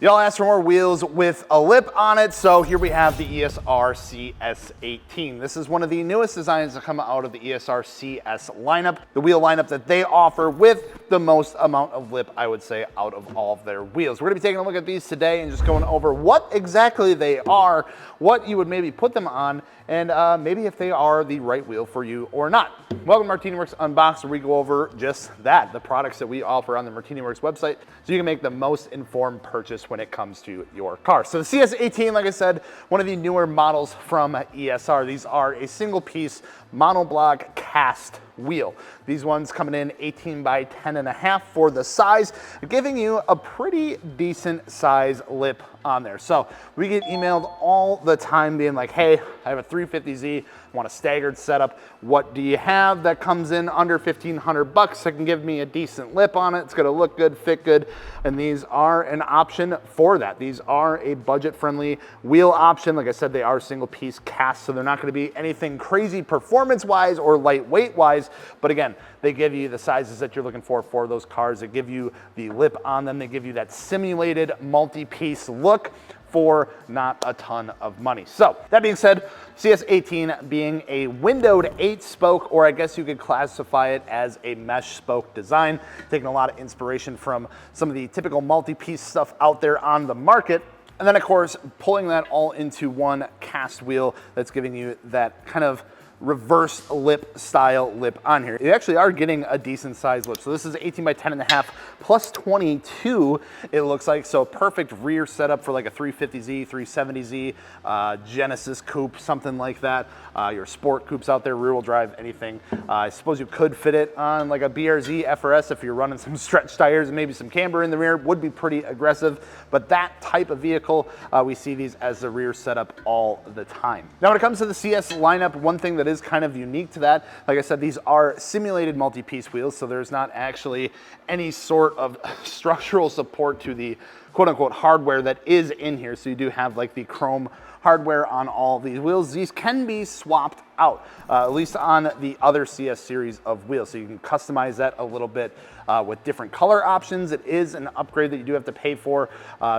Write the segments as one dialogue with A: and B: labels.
A: Y'all asked for more wheels with a lip on it, so here we have the ESR CS18. This is one of the newest designs to come out of the ESR CS lineup, the wheel lineup that they offer with the most amount of lip, I would say, out of all of their wheels. We're gonna be taking a look at these today and just going over what exactly they are, what you would maybe put them on, and maybe if they are the right wheel for you or not. Welcome to Martini Works Unboxed, where we go over just that, the products that we offer on the Martini Works website, so you can make the most informed purchase when it comes to your car. So the CS18, like I said, one of the newer models from ESR. These are a single piece monoblock cast wheel. These ones coming in 18 by 10.5 for the size, giving you a pretty decent size lip on there. So we get emailed all the time being like, hey, I have a 350Z, want a staggered setup. What do you have that comes in under 1,500 bucks that can give me a decent lip on it? It's gonna look good, fit good, and these are an option for that. These are a budget-friendly wheel option. Like I said, they are single piece cast, so they're not gonna be anything crazy performance-wise or lightweight-wise, but again, they give you the sizes that you're looking for those cars. They give you the lip on them. They give you that simulated multi-piece look for not a ton of money. So that being said, CS18 being a windowed 8-spoke, or I guess you could classify it as a mesh spoke design, taking a lot of inspiration from some of the typical multi-piece stuff out there on the market. And then of course, pulling that all into one cast wheel that's giving you that kind of reverse lip style lip on here. You actually are getting a decent sized lip. So this is 18 by 10.5 plus 22, it looks like. So perfect rear setup for like a 350Z, 370Z, Genesis coupe, something like that. Your sport coupes out there, rear wheel drive, anything. I suppose you could fit it on like a BRZ FRS if you're running some stretch tires and maybe some camber in the rear, would be pretty aggressive. But that type of vehicle, we see these as the rear setup all the time. Now when it comes to the CS lineup, one thing that is kind of unique to that, like I said, these are simulated multi-piece wheels, so there's not actually any sort of structural support to the quote-unquote hardware that is in here. So you do have like the chrome hardware on all these wheels. These can be swapped out, at least on the other CS series of wheels. So you can customize that a little bit with different color options. It is an upgrade that you do have to pay for.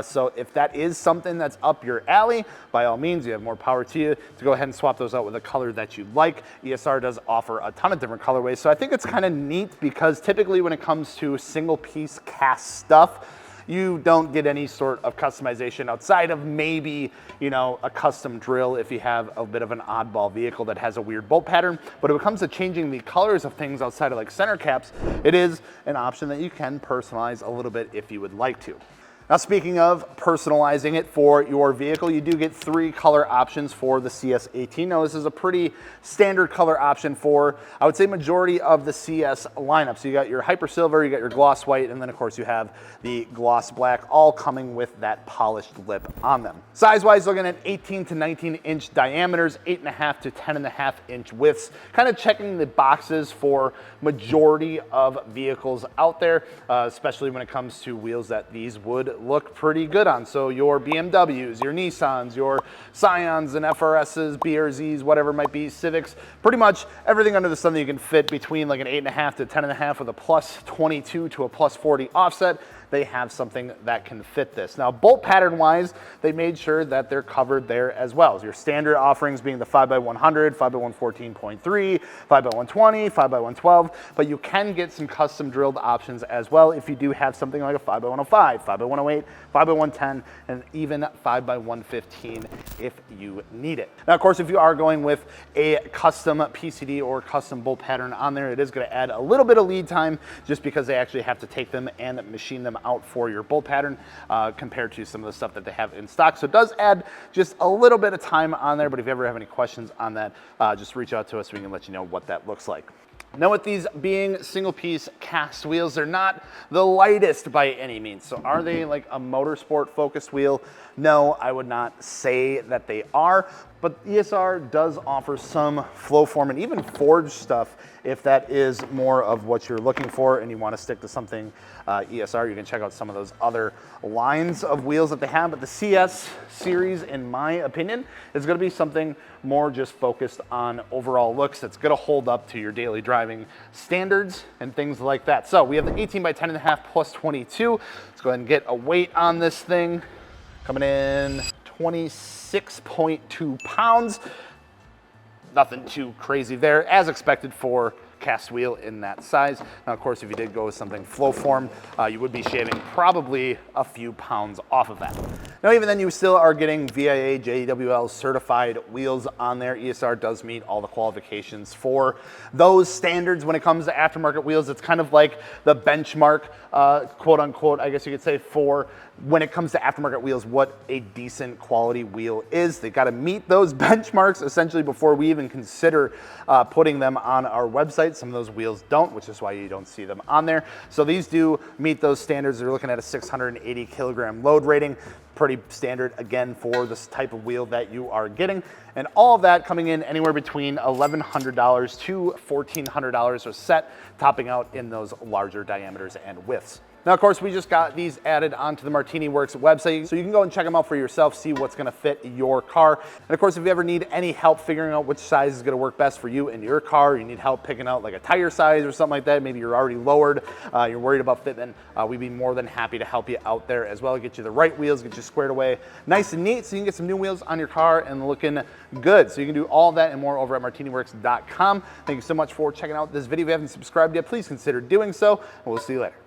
A: So if that is something that's up your alley, by all means, you have more power to you to go ahead and swap those out with a color that you like. ESR does offer a ton of different colorways. So I think it's kind of neat because typically when it comes to single piece cast stuff, you don't get any sort of customization outside of maybe, you know, a custom drill if you have a bit of an oddball vehicle that has a weird bolt pattern. But when it comes to changing the colors of things outside of like center caps, it is an option that you can personalize a little bit if you would like to. Now, speaking of personalizing it for your vehicle, you do get 3 color options for the CS18. Now, this is a pretty standard color option for, I would say, majority of the CS lineup. So you got your hyper silver, you got your gloss white, and then of course you have the gloss black, all coming with that polished lip on them. Size-wise, looking at 18 to 19 inch diameters, 8.5 to 10.5 inch widths, kind of checking the boxes for majority of vehicles out there, especially when it comes to wheels that these would look pretty good on. So your BMWs, your Nissans, your Scions and FRSs, BRZs, whatever it might be, Civics, pretty much everything under the sun that you can fit between like an 8.5 to 10.5 with a plus 22 to a plus 40 offset. They have something that can fit this. Now, bolt pattern wise, they made sure that they're covered there as well. So your standard offerings being the 5x100, 5x114.3, 5x120, 5x112, but you can get some custom drilled options as well if you do have something like a 5x105, 5x108, 5x110, and even 5x115 if you need it. Now, of course, if you are going with a custom PCD or custom bolt pattern on there, it is going to add a little bit of lead time just because they actually have to take them and machine them out for your bolt pattern compared to some of the stuff that they have in stock. So it does add just a little bit of time on there, but if you ever have any questions on that, just reach out to us so we can let you know what that looks like. Now, with these being single piece cast wheels, they're not the lightest by any means. So are they like a motorsport focused wheel? No, I would not say that they are, but ESR does offer some flow form and even forged stuff if that is more of what you're looking for and you want to stick to something ESR. You can check out some of those other lines of wheels that they have, but the CS series, in my opinion, is going to be something more just focused on overall looks that's going to hold up to your daily driving standards and things like that. So we have the 18 by 10.5 plus 22. Let's go ahead and get a weight on this thing. Coming in 26.2 pounds. Nothing too crazy there, as expected for cast wheel in that size. Now, of course, if you did go with something flow form, you would be shaving probably a few pounds off of that. Now, even then, you still are getting VIA JWL certified wheels on there. ESR does meet all the qualifications for those standards when it comes to aftermarket wheels. It's kind of like the benchmark, quote unquote, I guess you could say, for when it comes to aftermarket wheels, what a decent quality wheel is. They got to meet those benchmarks essentially before we even consider putting them on our website. Some of those wheels don't, which is why you don't see them on there. So these do meet those standards. They're looking at a 680 kilogram load rating. Pretty standard, again, for this type of wheel that you are getting. And all of that coming in anywhere between $1,100 to $1,400 a set, topping out in those larger diameters and widths. Now, of course, we just got these added onto the Martini Works website, so you can go and check them out for yourself, see what's gonna fit your car. And of course, if you ever need any help figuring out which size is gonna work best for you and your car, you need help picking out like a tire size or something like that, maybe you're already lowered, you're worried about fitment, we'd be more than happy to help you out there as well, get you the right wheels, get you squared away nice and neat so you can get some new wheels on your car and looking good. So you can do all that and more over at martiniworks.com. Thank you so much for checking out this video. If you haven't subscribed yet, please consider doing so, and we'll see you later.